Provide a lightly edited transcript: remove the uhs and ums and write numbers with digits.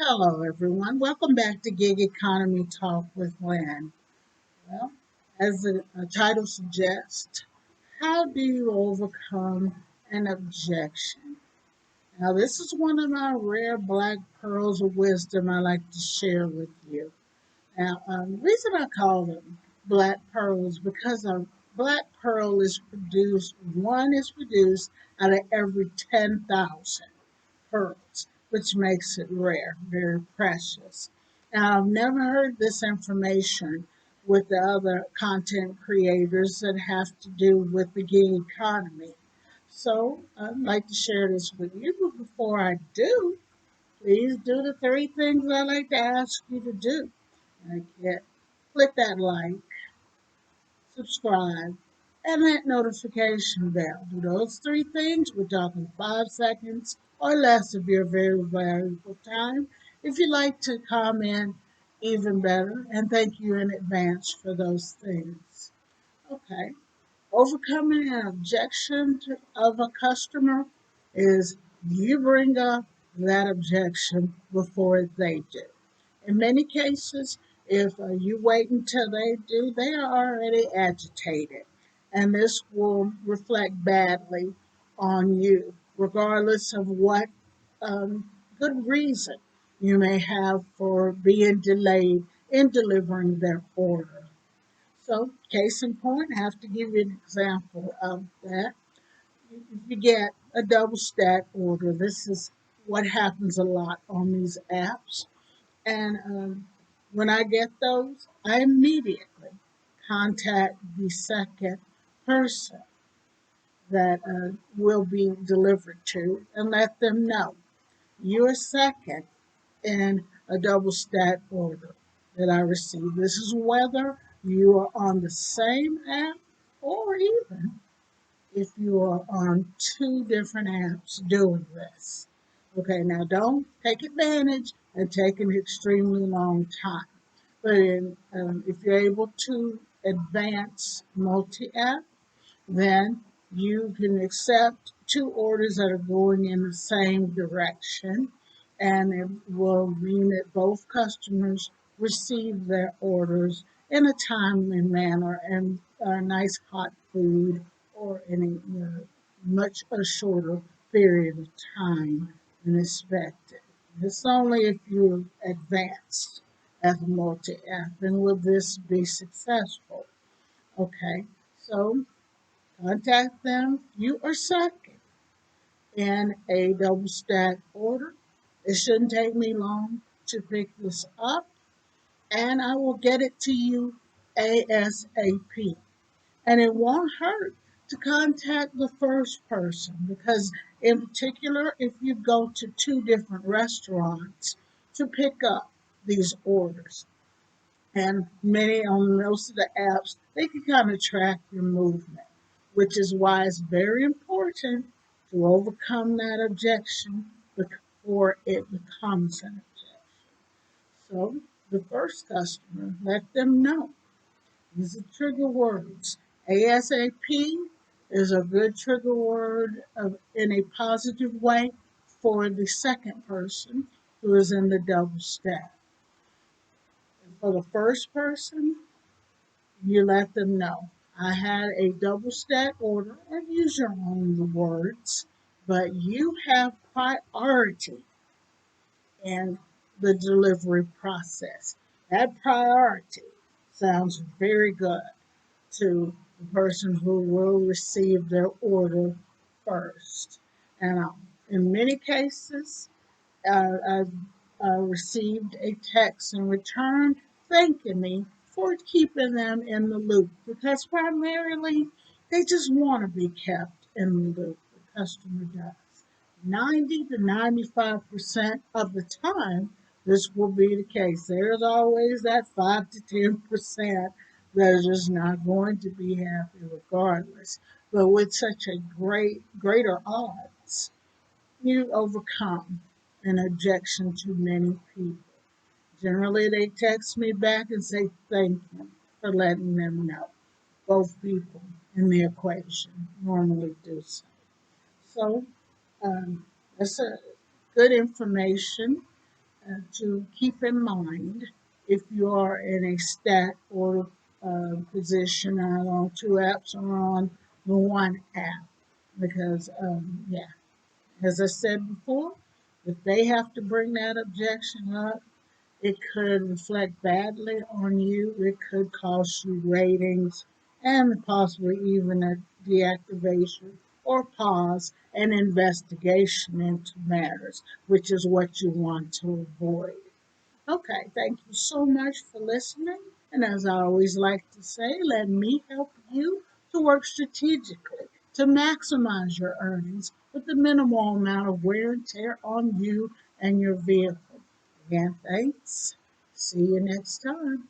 Hello, everyone. Welcome back to Gig Economy Talk with Lynn. Well, as the title suggests, how do you overcome an objection? Now, this is one of my rare black pearls of wisdom I like to share with you. Now, the reason I call them black pearls because a black pearl is produced out of every 10,000 pearls, which makes it rare, very precious. Now, I've never heard this information with the other content creators that have to do with the gig economy. So I'd like to share this with you. But before I do, please do the three things I like to ask you to do. Click that like, subscribe, and that notification bell. Do those three things. We're talking 5 seconds or less of your very valuable time. If you'd like to comment, even better. And thank you in advance for those things. Okay. Overcoming an objection of a customer is you bring up that objection before they do. In many cases, if you wait until they do, they are already agitated, and this will reflect badly on you, regardless of what good reason you may have for being delayed in delivering their order. So, case in point, I have to give you an example of that. If you get a double stack order, this is what happens a lot on these apps. And when I get those, I immediately contact the second person that will be delivered to and let them know you're second in a double stack order that I received. This is whether you are on the same app or even if you are on two different apps doing this. Okay, now don't take advantage and take an extremely long time. But if you're able to advance multi-app, then you can accept two orders that are going in the same direction, and it will mean that both customers receive their orders in a timely manner and nice hot food or in much a shorter period of time than expected. It's only if you advance as a multi-app and will this be successful. Okay, so contact them. You are second in a double stack order. It shouldn't take me long to pick this up, and I will get it to you ASAP. And it won't hurt to contact the first person because, in particular, if you go to two different restaurants to pick up these orders, and many on most of the apps, they can kind of track your movement, which is why it's very important to overcome that objection before it becomes an objection. So, the first customer, let them know. These are trigger words. ASAP is a good trigger word in a positive way for the second person who is in the double stack. And for the first person, you let them know. I had a double stack order, or use your own words, but you have priority in the delivery process. That priority sounds very good to the person who will receive their order first. And in many cases, I've received a text in return thanking me for keeping them in the loop because primarily they just want to be kept in the loop. The customer does. 90 to 95% of the time, this will be the case. There's always that 5 to 10% that is just not going to be happy regardless. But with such a greater odds, you overcome an objection to many people. Generally, they text me back and say thank you for letting them know. Both people in the equation normally do so. So, that's a good information to keep in mind if you are in a stat or position on two apps or on the one app. Because, yeah, as I said before, if they have to bring that objection up, it could reflect badly on you. It could cost you ratings and possibly even a deactivation or pause an investigation into matters, which is what you want to avoid. Okay, thank you so much for listening. And as I always like to say, let me help you to work strategically to maximize your earnings with the minimal amount of wear and tear on you and your vehicle. Again, thanks. See you next time.